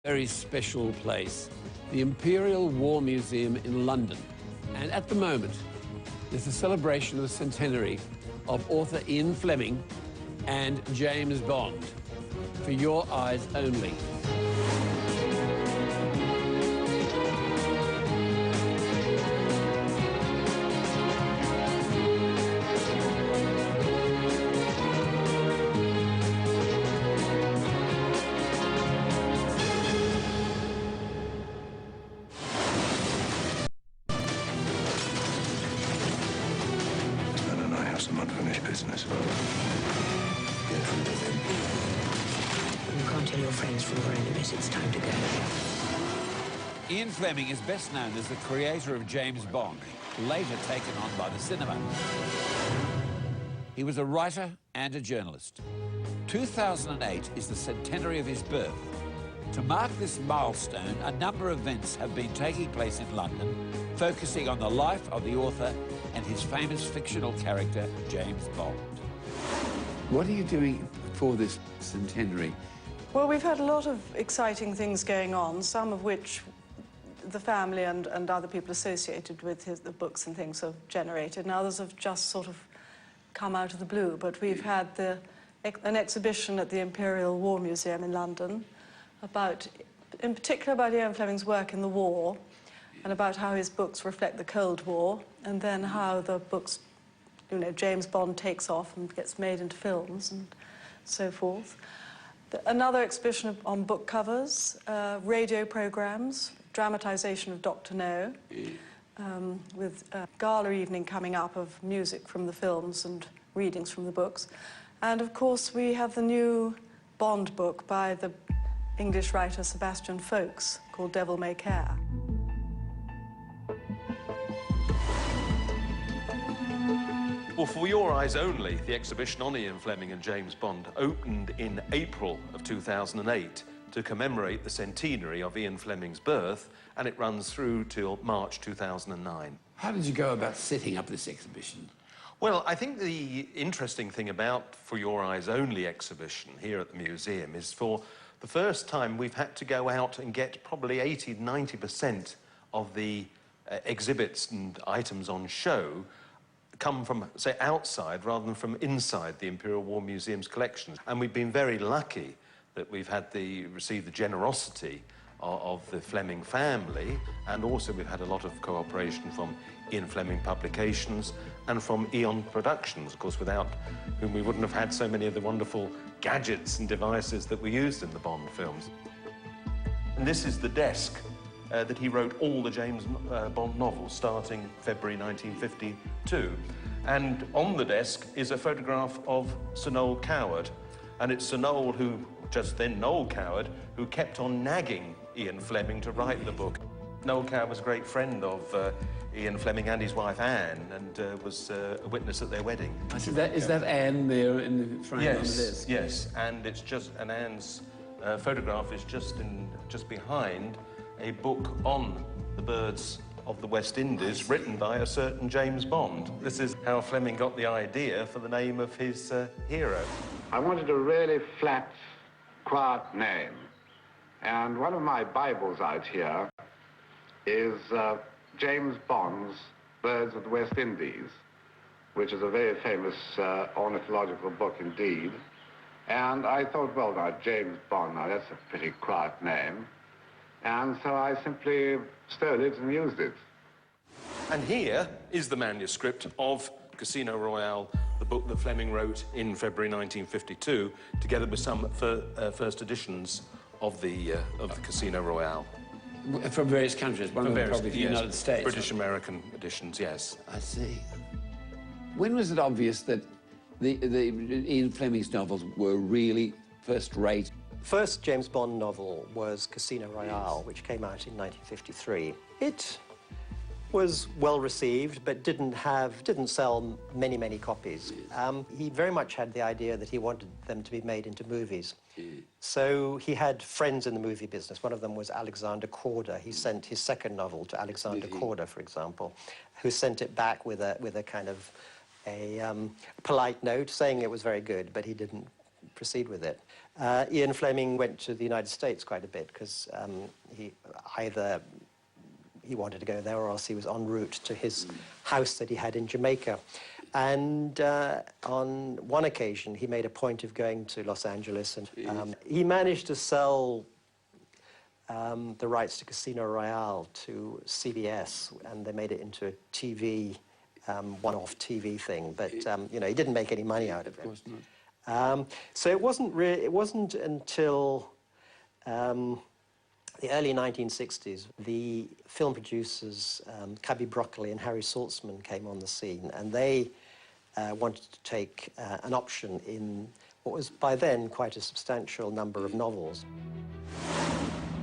Very special place, the Imperial War Museum in London. And at the moment, there's a celebration of the centenary of author Ian Fleming and James Bond, for your eyes only. Some unfinished business. Go on with them. You can't tell your friends from your enemies it's time to go. Ian Fleming is best known as the creator of James Bond, later taken on by the cinema. He was a writer and a journalist. 2008 is the centenary of his birth. To mark this milestone, a number of events have been taking place in London, focusing on the life of the author and his famous fictional character, James Bond. What are you doing for this centenary? Well, we've had a lot of exciting things going on, some of which the family and other people associated with the books and things have generated, and others have just sort of come out of the blue. But we've had an exhibition at the Imperial War Museum in London in particular about Ian Fleming's work in the war, and about how his books reflect the Cold War, and then how the books, you know, James Bond takes off and gets made into films and so forth. Another exhibition on book covers, radio programmes, dramatisation of Dr. No, with a gala evening coming up of music from the films and readings from the books. And of course we have the new Bond book by the English writer Sebastian Faulks called Devil May Care. Well, for your eyes only, the exhibition on Ian Fleming and James Bond opened in April of 2008 to commemorate the centenary of Ian Fleming's birth, and it runs through till March 2009. How did you go about setting up this exhibition? Well, I think the interesting thing about For Your Eyes Only exhibition here at the museum is for the first time we've had to go out and get probably 80–90% of the exhibits and items on show come from, say, outside rather than from inside the Imperial War Museum's collections. And we've been very lucky that we've received the generosity of the Fleming family, and also we've had a lot of cooperation from Ian Fleming Publications and from Eon Productions, of course, without whom we wouldn't have had so many of the wonderful gadgets and devices that we used in the Bond films. And this is the desk that he wrote all the James Bond novels, starting February 1952. And on the desk is a photograph of Sir Noel Coward. And it's Sir Noel who, just then Noel Coward, who kept on nagging Ian Fleming to write the book. Noel Coward was a great friend of Ian Fleming and his wife Anne, and was a witness at their wedding. Is that Anne there in the frame on the desk? Yes, and it's just, and Anne's photograph is just behind a book on the birds of the West Indies written by a certain James Bond. This is how Fleming got the idea for the name of his hero. I wanted a really flat, quiet name. And one of my Bibles out here is James Bond's Birds of the West Indies, which is a very famous ornithological book indeed. And I thought, well, now, James Bond, now that's a pretty quiet name. And so I simply stole it and used it. And here is the manuscript of Casino Royale, the book that Fleming wrote in February 1952, together with some first editions of the Casino Royale. From various countries, one of them probably the United States. British-American editions, yes. I see. When was it obvious that the Ian Fleming's novels were really first-rate? First James Bond novel was Casino Royale, which came out in 1953. It was well received, but didn't sell many copies. He very much had the idea that he wanted them to be made into movies. So he had friends in the movie business. One of them was Alexander Korda. He sent his second novel to Alexander Korda, for example, who sent it back with a kind of a polite note saying it was very good, but he didn't proceed with it. Ian Fleming went to the United States quite a bit because he wanted to go there or else he was en route to his house that he had in Jamaica. And on one occasion, he made a point of going to Los Angeles, and he managed to sell the rights to Casino Royale to CBS, and they made it into a TV, one-off TV thing. But you know, he didn't make any money out of it. Of course not. So it wasn't until the early 1960s, the film producers, Cubby Broccoli and Harry Saltzman, came on the scene, and they wanted to take an option in what was by then quite a substantial number of novels.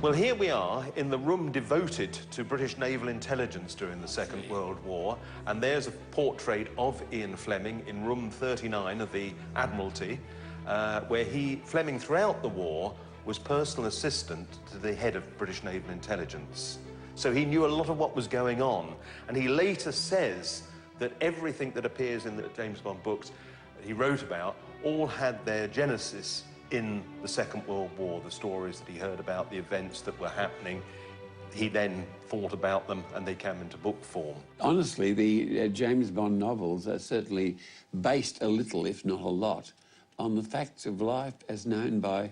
Well, here we are in the room devoted to British naval intelligence during the Second World War, and there's a portrait of Ian Fleming in room 39 of the Admiralty, where Fleming throughout the war was personal assistant to the head of British naval intelligence. So he knew a lot of what was going on, and he later says that everything that appears in the James Bond books he wrote about all had their genesis in the Second World War, the stories that he heard about, the events that were happening. He then thought about them and they came into book form. Honestly, the James Bond novels are certainly based a little, if not a lot, on the facts of life as known by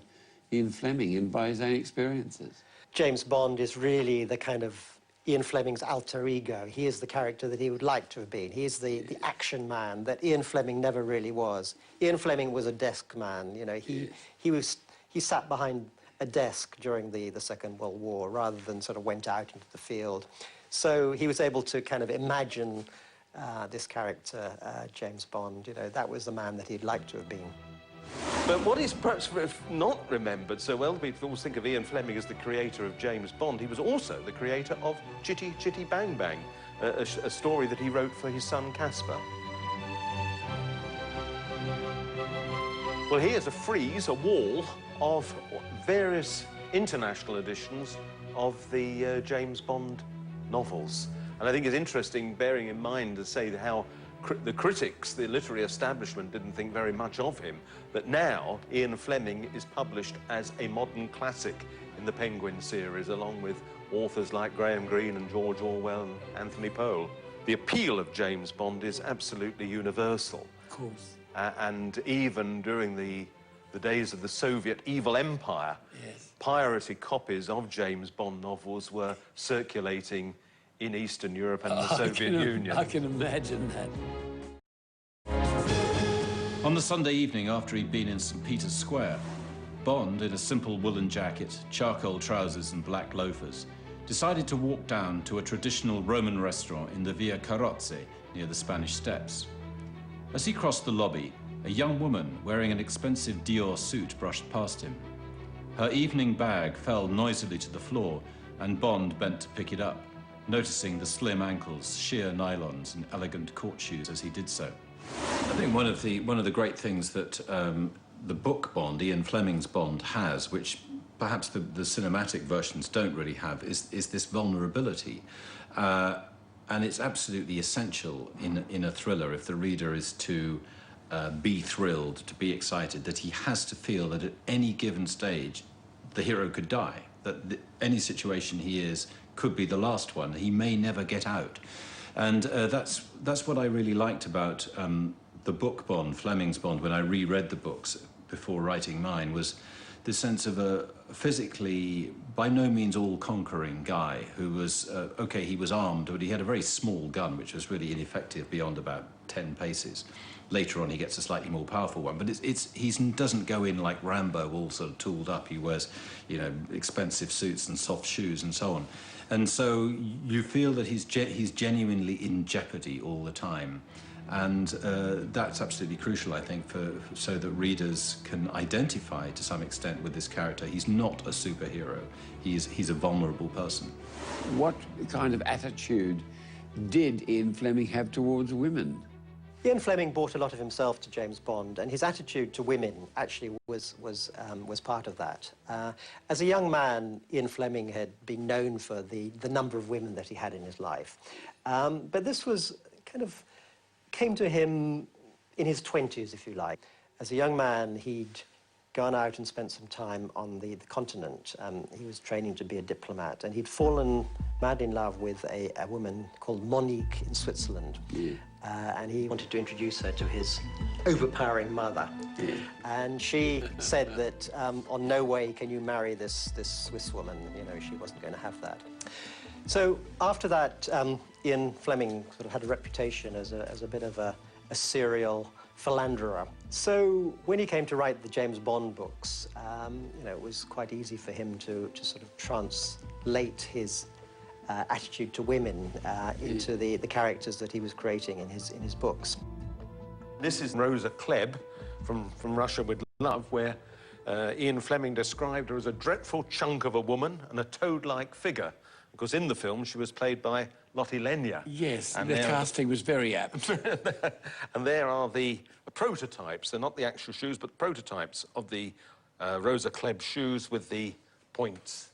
Ian Fleming and by his own experiences. James Bond is really the kind of Ian Fleming's alter ego. He is the character that he would like to have been. He is the action man that Ian Fleming never really was. Ian Fleming was a desk man, you know. He sat behind a desk during the Second World War rather than sort of went out into the field. So he was able to kind of imagine this character, James Bond, you know, that was the man that he'd like to have been. But what is perhaps not remembered so well, we always think of Ian Fleming as the creator of James Bond. He was also the creator of Chitty Chitty Bang Bang, a story that he wrote for his son Caspar. Well, here's a frieze, a wall, of various international editions of the James Bond novels. And I think it's interesting, bearing in mind to say how the critics, the literary establishment, didn't think very much of him, that now Ian Fleming is published as a modern classic in the Penguin series, along with authors like Graham Greene and George Orwell and Anthony Powell. The appeal of James Bond is absolutely universal. Of course. And even during the days of the Soviet evil empire, yes, pirated copies of James Bond novels were circulating in Eastern Europe and the Soviet Union. I can imagine that. On the Sunday evening after he'd been in St. Peter's Square, Bond, in a simple woolen jacket, charcoal trousers and black loafers, decided to walk down to a traditional Roman restaurant in the Via Carrozze, near the Spanish Steps. As he crossed the lobby, a young woman wearing an expensive Dior suit brushed past him. Her evening bag fell noisily to the floor, and Bond bent to pick it up, noticing the slim ankles, sheer nylons, and elegant court shoes as he did so. I think one of the great things that the book Bond, Ian Fleming's Bond, has, which perhaps the cinematic versions don't really have, is this vulnerability. And it's absolutely essential in a thriller, if the reader is to be thrilled, to be excited, that he has to feel that at any given stage the hero could die, that any situation he is could be the last one. He may never get out. And that's what I really liked about the book Bond, Fleming's Bond, when I reread the books before writing mine, was this sense of a physically by no means all-conquering guy who was, okay, he was armed, but he had a very small gun, which was really ineffective beyond about 10 paces. Later on, he gets a slightly more powerful one, but he doesn't go in like Rambo, all sort of tooled up. He wears, you know, expensive suits and soft shoes and so on. And so you feel that he's genuinely in jeopardy all the time. And that's absolutely crucial, I think, so that readers can identify to some extent with this character. He's not a superhero. He's a vulnerable person. What kind of attitude did Ian Fleming have towards women? Ian Fleming brought a lot of himself to James Bond, and his attitude to women actually was part of that. As a young man, Ian Fleming had been known for the number of women that he had in his life. But this was kind of came to him in his 20s, if you like. As a young man, he'd gone out and spent some time on the continent. He was training to be a diplomat, and he'd fallen madly in love with a woman called Monique in Switzerland. Yeah. And he wanted to introduce her to his overpowering mother. Yeah. And she said that on no way can you marry this Swiss woman. You know, she wasn't going to have that. So after that, Ian Fleming sort of had a reputation as a bit of a serial philanderer. So when he came to write the James Bond books, you know, it was quite easy for him to sort of translate his attitude to women into the characters that he was creating in his books. This is Rosa Klebb from Russia with Love, where Ian Fleming described her as a dreadful chunk of a woman and a toad-like figure, because in the film she was played by Lotte Lenya. Yes, and the casting was very apt. And there are the prototypes. They're not the actual shoes, but the prototypes of the Rosa Klebb shoes with the points.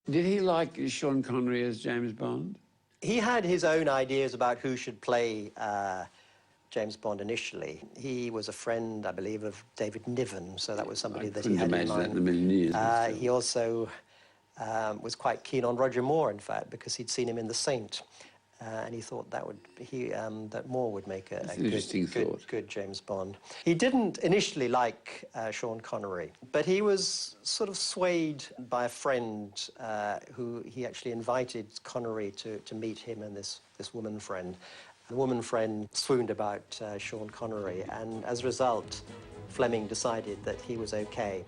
Did he like Sean Connery as James Bond? He had his own ideas about who should play James Bond initially. He was a friend, I believe, of David Niven, so that was somebody that he had in mind. That in a million years. He also was quite keen on Roger Moore, in fact, because he'd seen him in The Saint, and he thought that that Moore would make a good James Bond. He didn't initially like Sean Connery, but he was sort of swayed by a friend who he actually invited Connery to meet him and this woman friend. The woman friend swooned about Sean Connery, and as a result, Fleming decided that he was okay.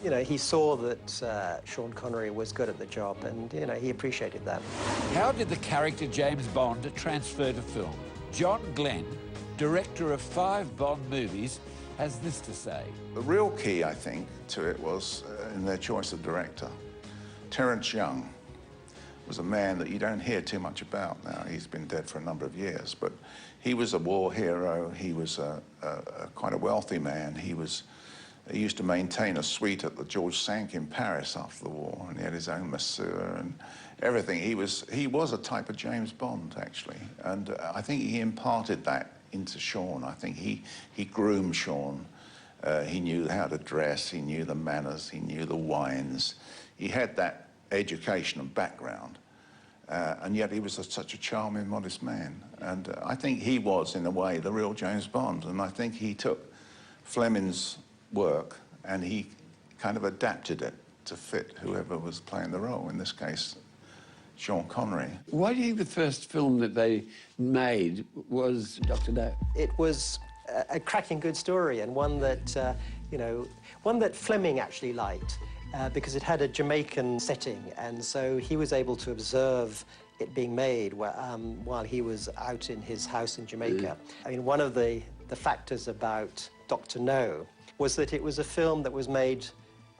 You know, he saw that Sean Connery was good at the job, and, you know, he appreciated that. How did the character James Bond transfer to film? John Glenn, director of 5 Bond movies, has this to say. The real key, I think, to it was in their choice of director. Terence Young was a man that you don't hear too much about now. He's been dead for a number of years, but he was a war hero. He was quite a wealthy man. He used to maintain a suite at the George Cinq in Paris after the war, and he had his own masseur and everything. He was a type of James Bond, actually, and I think he imparted that into Sean. I think he groomed Sean. He knew how to dress, he knew the manners, he knew the wines. He had that education and background, and yet he was such a charming, modest man. And I think he was, in a way, the real James Bond, and I think he took Fleming's work and he kind of adapted it to fit whoever was playing the role, in this case, Sean Connery. Why do you think the first film that they made was Dr. No? It was a cracking good story, and one that, you know, one that Fleming actually liked, because it had a Jamaican setting, and so he was able to observe it being made while he was out in his house in Jamaica. I mean, one of the factors about Dr. No was that it was a film that was made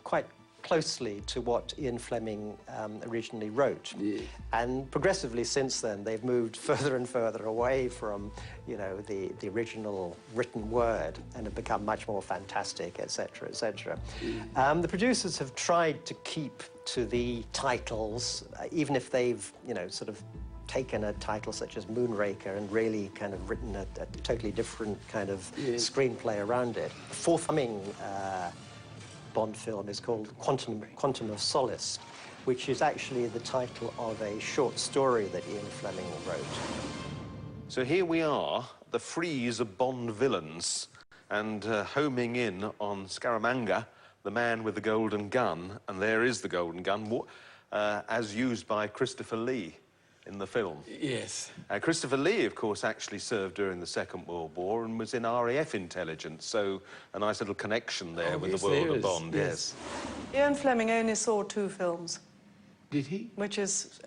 quite closely to what Ian Fleming originally wrote. Yeah. And progressively since then, they've moved further and further away from, you know, the original written word, and have become much more fantastic, etc., etc. The producers have tried to keep to the titles, even if they've, you know, sort of taken a title such as Moonraker and really kind of written a totally different kind of screenplay around it. The forthcoming Bond film is called Quantum of Solace, which is actually the title of a short story that Ian Fleming wrote. So here we are, the frieze of Bond villains, and homing in on Scaramanga, the man with the golden gun, and there is the golden gun, as used by Christopher Lee in the film. Yes. Christopher Lee, of course, actually served during the Second World War and was in RAF intelligence, so a nice little connection there with the world of Bond, yes. Ian Fleming only saw 2 films. Did he? Which is,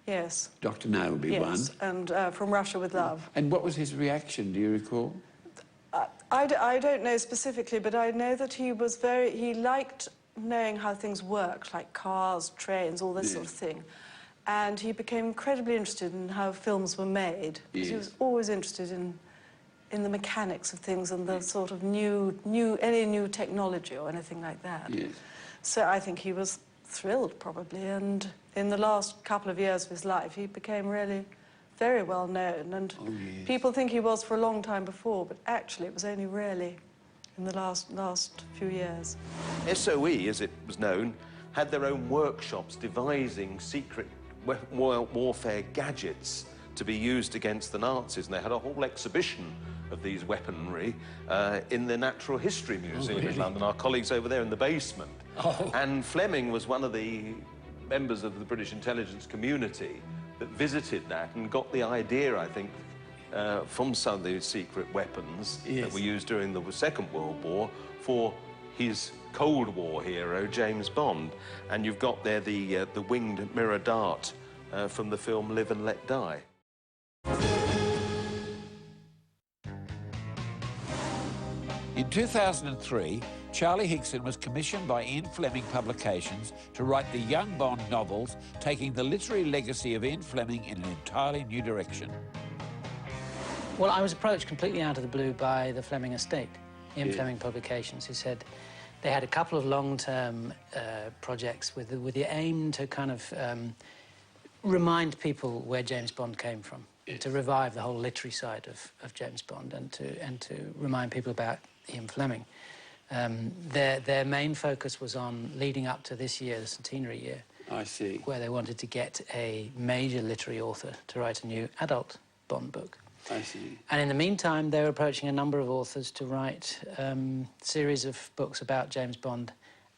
yes. Dr. No would be one. And From Russia with Love. And what was his reaction, do you recall? I don't know specifically, but I know that he liked knowing how things worked, like cars, trains, all this sort of thing. And he became incredibly interested in how films were made. Because he was always interested in the mechanics of things and the sort of any new technology or anything like that. Yes. So I think he was thrilled, probably, and in the last couple of years of his life, he became really very well known, and people think he was for a long time before, but actually it was only really in the last few years. SOE, as it was known, had their own workshops devising secret warfare gadgets to be used against the Nazis, and they had a whole exhibition of these weaponry in the Natural History Museum in London. Our colleagues over there in the basement. And Fleming was one of the members of the British intelligence community that visited that and got the idea, I think, from some of these secret weapons that were used during the Second World War for his Cold War hero, James Bond. And you've got there the winged mirror dart from the film Live and Let Die. In 2003, Charlie Higson was commissioned by Ian Fleming Publications to write the young Bond novels, taking the literary legacy of Ian Fleming in an entirely new direction. Well, I was approached completely out of the blue by the Fleming estate, Ian Fleming Publications, who said they had a couple of long-term projects with the aim to kind of remind people where James Bond came from, to revive the whole literary side of James Bond and to remind people about Ian Fleming. Their main focus was on leading up to this year, the centenary year. I see. Where they wanted to get a major literary author to write a new adult Bond book. I see. And in the meantime, they were approaching a number of authors to write a series of books about James Bond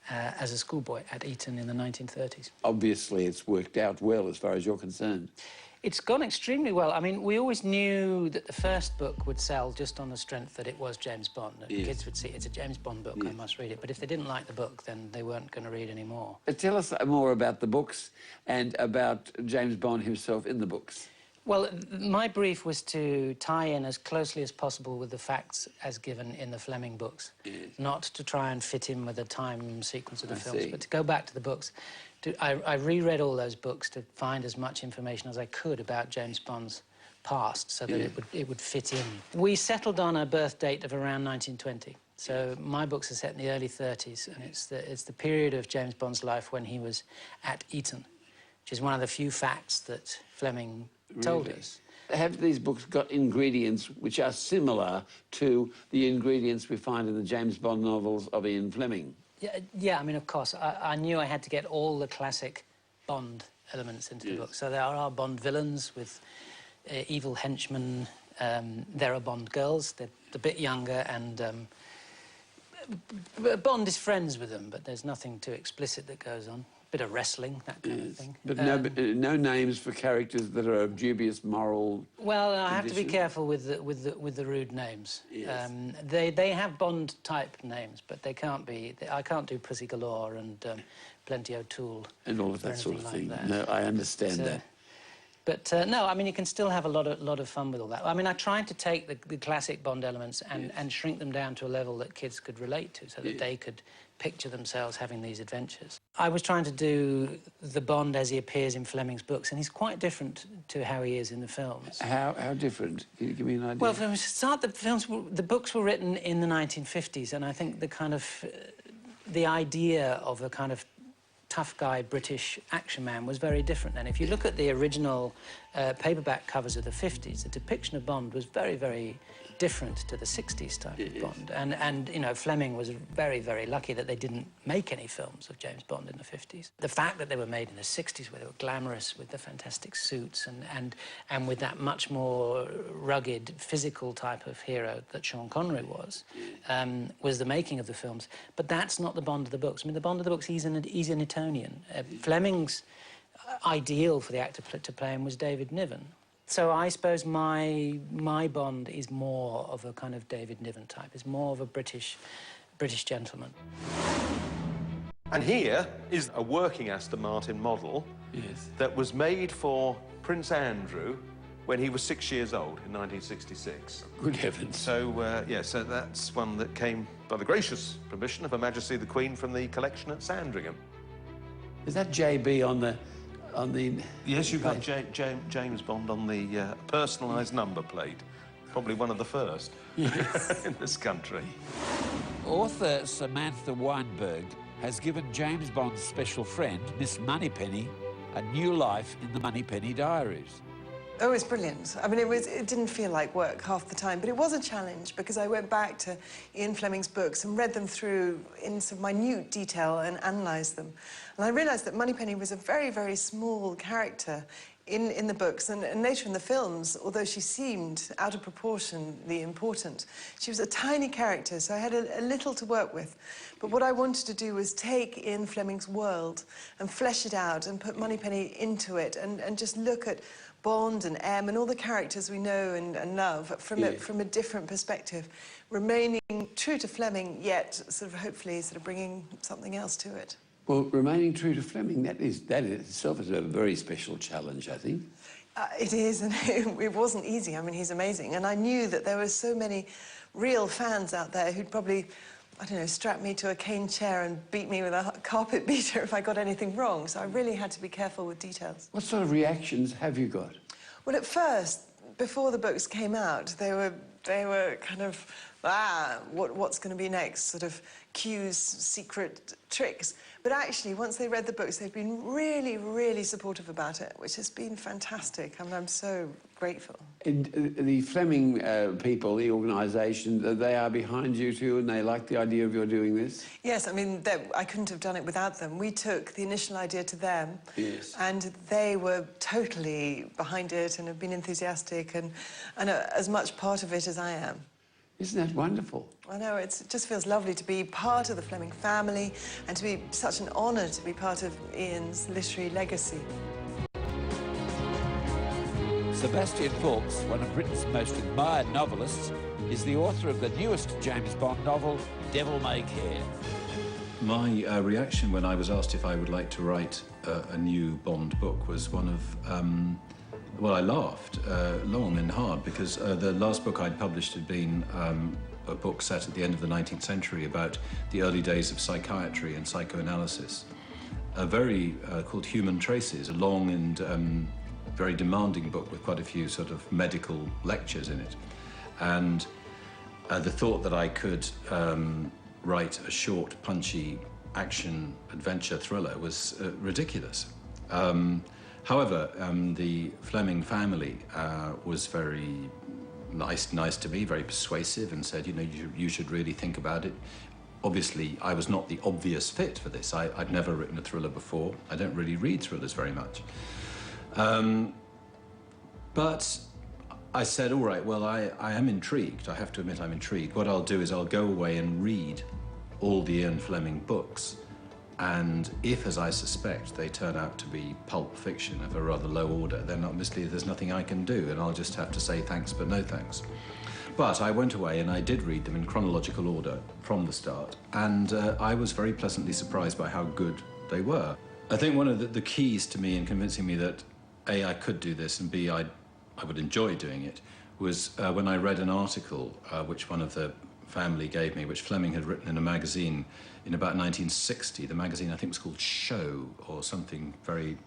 as a schoolboy at Eton in the 1930s. Obviously, it's worked out well as far as you're concerned. It's gone extremely well. I mean, we always knew that the first book would sell just on the strength that it was James Bond. Kids would see it's a James Bond book, I must read it. But if they didn't like the book, then they weren't going to read any more. Tell us more about the books and about James Bond himself in the books. Well, my brief was to tie in as closely as possible with the facts as given in the Fleming books, not to try and fit in with the time sequence of the films, but to go back to the books. I reread all those books to find as much information as I could about James Bond's past so that it would fit in. We settled on a birth date of around 1920. So my books are set in the early 30s, and it's the period of James Bond's life when he was at Eton, which is one of the few facts that Fleming told us. Have these books got ingredients which are similar to the ingredients we find in the James Bond novels of Ian Fleming? Yeah, I mean, of course. I knew I had to get all the classic Bond elements into the book. So there are Bond villains with evil henchmen. There are Bond girls. They're a bit younger, and Bond is friends with them, but there's nothing too explicit that goes on. Bit of wrestling, that kind of thing. But no names for characters that are of dubious moral. Well, I have to be careful with the rude names. Yes. They have Bond-type names, but they can't be. I can't do Pussy Galore and Plenty O'Toole And all of that sort of like thing. that. No, I understand that. But no, I mean, you can still have a lot of fun with all that. I mean, I tried to take the classic Bond elements and shrink them down to a level that kids could relate to, so that they could picture themselves having these adventures. I was trying to do the Bond as he appears in Fleming's books, and he's quite different to how he is in the films. How different? Can you give me an idea? Well, for a start, the books were written in the 1950s, and I think the kind of the idea of a kind of tough guy British action man was very different then. If you look at the original paperback covers of the 50s, the depiction of Bond was very, very different to the 60s type of Bond. And you know, Fleming was very, very lucky that they didn't make any films of James Bond in the 50s. The fact that they were made in the 60s, where they were glamorous with the fantastic suits and with that much more rugged, physical type of hero that Sean Connery was the making of the films. But that's not the Bond of the books. I mean, the Bond of the books, he's an Etonian. Fleming's ideal for the actor to play him was David Niven. So I suppose my Bond is more of a kind of David Niven type. It's more of a British gentleman. And here is a working Aston Martin model that was made for Prince Andrew when he was 6 years old in 1966. Good heavens. So, so that's one that came by the gracious permission of Her Majesty the Queen from the collection at Sandringham. Is that JB on the... Yes, you've got James Bond on the personalised number plate. Probably one of the first in this country. Author Samantha Weinberg has given James Bond's special friend, Miss Moneypenny, a new life in the Moneypenny Diaries. Oh, it's brilliant. I mean, it didn't feel like work half the time, but it was a challenge because I went back to Ian Fleming's books and read them through in some minute detail and analysed them. And I realised that Moneypenny was a very, very small character in the books and later in the films, although she seemed out of proportionally important. She was a tiny character, so I had a little to work with. But what I wanted to do was take Ian Fleming's world and flesh it out and put Moneypenny into it and just look at Bond and M and all the characters we know and love from a different perspective, remaining true to Fleming, yet sort of hopefully sort of bringing something else to it. Well, remaining true to Fleming, that in itself is a very special challenge, I think. It is, and it wasn't easy. I mean, he's amazing. And I knew that there were so many real fans out there who'd probably, I don't know, strap me to a cane chair and beat me with a carpet beater if I got anything wrong. So I really had to be careful with details. What sort of reactions have you got? Well, at first, before the books came out, they were kind of, what's going to be next? Sort of cues, secret tricks. But actually, once they read the books, they've been really, really supportive about it, which has been fantastic. I mean, I'm so grateful. And the Fleming people, the organisation, they are behind you too, and they like the idea of your doing this? Yes, I mean, I couldn't have done it without them. We took the initial idea to them, yes, and they were totally behind it and have been enthusiastic and as much part of it as I am. Isn't that wonderful? I know, it just feels lovely to be part of the Fleming family and to be such an honour to be part of Ian's literary legacy. Sebastian Faulks, one of Britain's most admired novelists, is the author of the newest James Bond novel, Devil May Care. My reaction when I was asked if I would like to write a new Bond book was one of, well, I laughed long and hard because the last book I'd published had been a book set at the end of the 19th century about the early days of psychiatry and psychoanalysis. Called Human Traces, a long and very demanding book with quite a few sort of medical lectures in it. And the thought that I could write a short, punchy action adventure thriller was ridiculous. However, the Fleming family was very nice to me, very persuasive, and said, you know, you should really think about it. Obviously, I was not the obvious fit for this. I'd never written a thriller before. I don't really read thrillers very much. But I said, all right, well, I am intrigued. I have to admit I'm intrigued. What I'll do is I'll go away and read all the Ian Fleming books. And if, as I suspect, they turn out to be pulp fiction of a rather low order, then obviously there's nothing I can do, and I'll just have to say thanks but no thanks. But I went away and I did read them in chronological order from the start, and I was very pleasantly surprised by how good they were. I think one of the keys to me in convincing me that A, I could do this, and B, I would enjoy doing it, was when I read an article which one of the family gave me, which Fleming had written in a magazine in about 1960. The magazine, I think, was called Show, or something very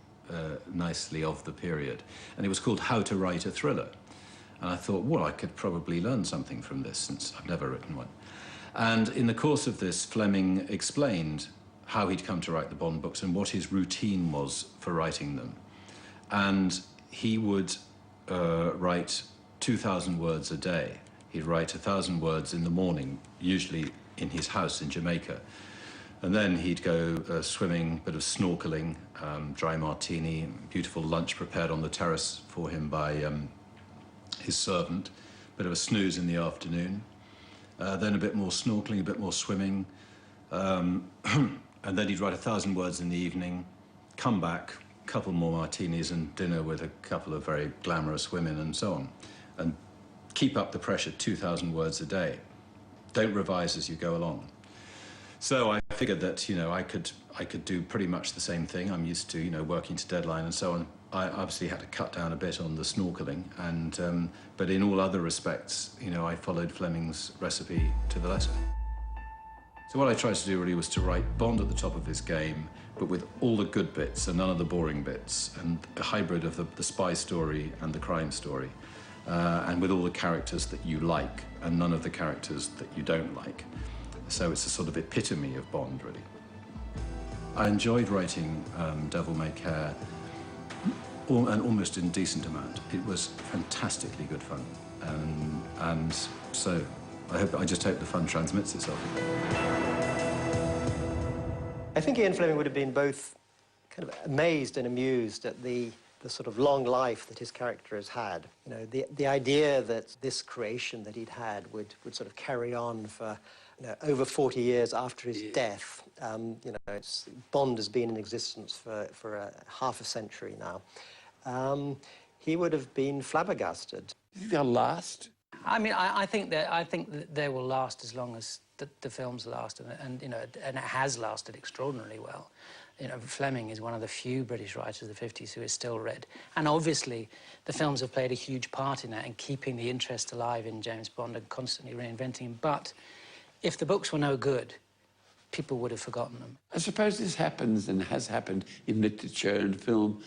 nicely of the period. And it was called How to Write a Thriller. And I thought, well, I could probably learn something from this, since I've never written one. And in the course of this, Fleming explained how he'd come to write the Bond books and what his routine was for writing them. And he would write 2,000 words a day. He'd write 1,000 words in the morning, usually in his house in Jamaica. And then he'd go swimming, bit of snorkeling, dry martini, beautiful lunch prepared on the terrace for him by his servant, bit of a snooze in the afternoon, then a bit more snorkeling, a bit more swimming, and then he'd write 1,000 words in the evening, come back, couple more martinis and dinner with a couple of very glamorous women and so on. And keep up the pressure, 2,000 words a day. Don't revise as you go along. So I figured that, you know, I could do pretty much the same thing. I'm used to, you know, working to deadline and so on. I obviously had to cut down a bit on the snorkeling, and but in all other respects, you know, I followed Fleming's recipe to the letter. So what I tried to do really was to write Bond at the top of his game, but with all the good bits and none of the boring bits, and a hybrid of the spy story and the crime story. And with all the characters that you like and none of the characters that you don't like. So it's a sort of epitome of Bond, really. I enjoyed writing Devil May Care an almost indecent amount. It was fantastically good fun. And so I just hope the fun transmits itself. I think Ian Fleming would have been both kind of amazed and amused at the sort of long life that his character has had. You know, the idea that this creation that he'd had would sort of carry on for over 40 years after his death. You know, Bond has been in existence for half a century now. He would have been flabbergasted. Do you think they'll last? I mean, I think that they will last as long as the films last, and you know, and it has lasted extraordinarily well. You know, Fleming is one of the few British writers of the 50s who is still read, and obviously the films have played a huge part in that and keeping the interest alive in James Bond and constantly reinventing him. But if the books were no good, people would have forgotten them. I suppose this happens and has happened in literature and film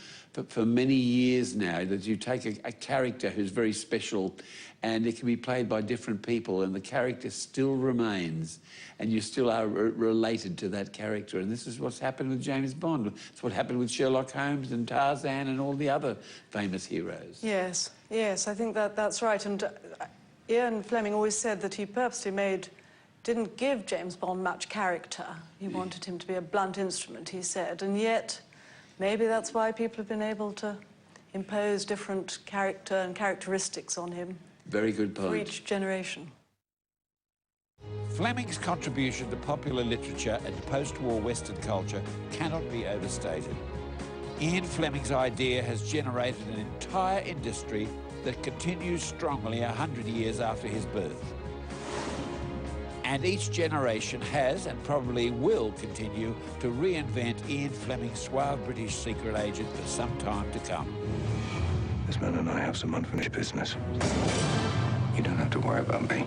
for many years now, that you take a character who's very special and it can be played by different people and the character still remains and you still are related to that character. And this is what's happened with James Bond. It's what happened with Sherlock Holmes and Tarzan and all the other famous heroes. Yes, yes, I think that's right. And Ian Fleming always said that he purposely didn't give James Bond much character. He wanted him to be a blunt instrument, he said, and yet maybe that's why people have been able to impose different character and characteristics on him. Very good point. For each generation. Fleming's contribution to popular literature and post-war Western culture cannot be overstated. Ian Fleming's idea has generated an entire industry that continues strongly 100 years after his birth. And each generation has, and probably will continue, to reinvent Ian Fleming's suave British secret agent for some time to come. This man and I have some unfinished business. You don't have to worry about me.